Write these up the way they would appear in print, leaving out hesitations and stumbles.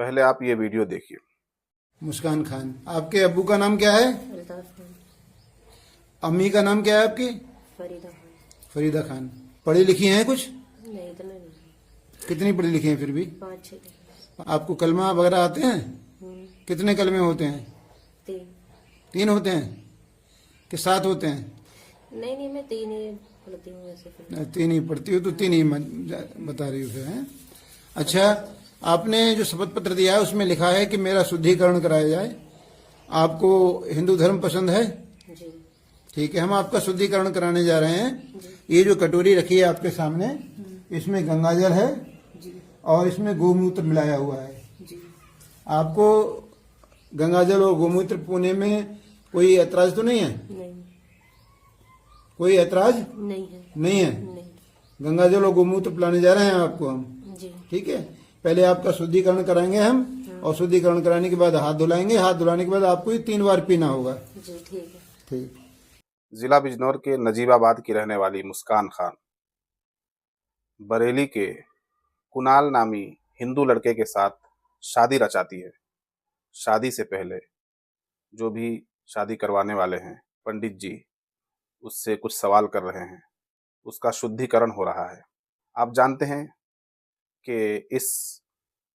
पहले आप ये वीडियो देखिए। मुस्कान खान। आपके अब्बू का नाम क्या है? अल्ताफ खान। अम्मी का नाम क्या है आपकी? फरीदा खान। फरीदा खान। पढ़ी लिखी हैं कुछ? नहीं, इतना नहीं। कितनी पढ़ी लिखी हैं फिर भी? 5-6। आपको कलमा वगैरह आते हैं? कितने कलमे होते हैं? 3। 3 होते हैं कि 7 होते हैं? नहीं, मैं 3 ही पढ़ती हूँ वैसे फिर। 3 ही पढ़ती हो तो 3 ही बता रही हो फिर हैं। अच्छा, आपने जो शपथ पत्र दिया है उसमें लिखा है कि मेरा शुद्धिकरण कराया जाए। आपको हिंदू धर्म पसंद है? जी। ठीक है, हम आपका शुद्धिकरण कराने जा रहे हैं। ये जो कटोरी रखी है आपके सामने, इसमें गंगाजल है जी। और इसमें गोमूत्र मिलाया हुआ है। जी। आपको गंगाजल और गोमूत्र पीने में कोई ऐतराज तो नहीं है? नहीं। कोई ऐतराज नहीं है। नहीं है? नहीं। गंगाजल और गोमूत्र पिलाने जा रहे हैं आपको हम। जी। ठीक है, पहले आपका शुद्धिकरण कराएंगे हम और शुद्धिकरण कराने के बाद हाथ धुलाएंगे। हाथ धुलाने के बाद आपको ये 3 बार पीना होगा। जी, ठीक है। ठीक। जिला बिजनौर के नजीबाबाद की रहने वाली मुस्कान खान बरेली के कुणाल नामी हिंदू लड़के के साथ शादी रचाती है। शादी से पहले जो भी शादी करवाने वाले हैं पंडित जी, उससे कुछ सवाल कर रहे हैं। उसका शुद्धिकरण हो रहा है। आप जानते हैं कि इस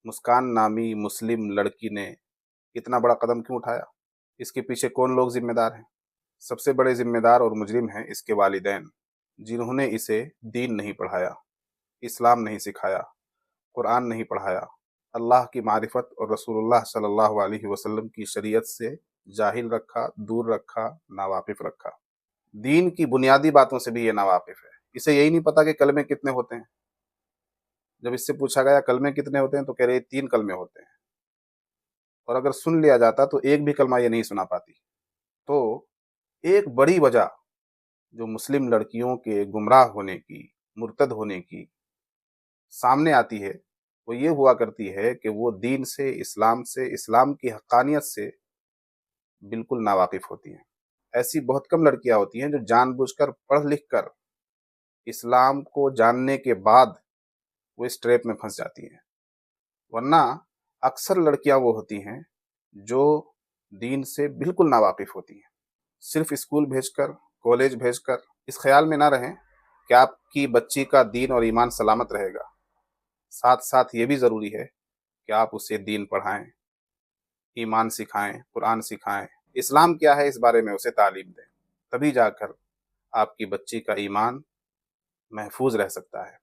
मुस्कान नामी मुस्लिम लड़की ने इतना बड़ा कदम क्यों उठाया? इसके पीछे कौन लोग जिम्मेदार हैं? सबसे बड़े जिम्मेदार और मुजरिम हैं इसके वालिदैन, जिन्होंने इसे दीन नहीं पढ़ाया, इस्लाम नहीं सिखाया, कुरान नहीं पढ़ाया, अल्लाह की मारिफत और रसूलुल्लाह सल्लल्लाहु अलैहि वसल्लम की शरीयत से जाहिल रखा, दूर रखा, नावाकिफ रखा। दीन की बुनियादी बातों से भी ये नावाकिफ है। इसे यही नहीं पता कि कलमे कितने होते हैं। जब इससे पूछा गया कलमे कितने होते हैं तो कह रहे 3 कलमे होते हैं, और अगर सुन लिया जाता तो एक भी कलमा ये नहीं सुना पाती। तो एक बड़ी वजह जो मुस्लिम लड़कियों के गुमराह होने की, मुर्तद होने की सामने आती है, वो ये हुआ करती है कि वो दीन से, इस्लाम की हक्कानियत से बिल्कुल नावाकिफ होती हैं। ऐसी बहुत कम लड़कियां होती हैं जो जानबूझकर पढ़ लिख कर इस्लाम को जानने के बाद वो इस ट्रैप में फंस जाती हैं। वरना अक्सर लड़कियां वो होती हैं जो दीन से बिल्कुल नावाकिफ होती हैं। सिर्फ स्कूल भेजकर, कॉलेज भेजकर इस ख्याल में ना रहें कि आपकी बच्ची का दीन और ईमान सलामत रहेगा। साथ साथ ये भी ज़रूरी है कि आप उसे दीन पढ़ाएं, ईमान सिखाएं, कुरान सिखाएं, इस्लाम क्या है इस बारे में उसे तालीम दें। तभी जाकर आपकी बच्ची का ईमान महफूज रह सकता है।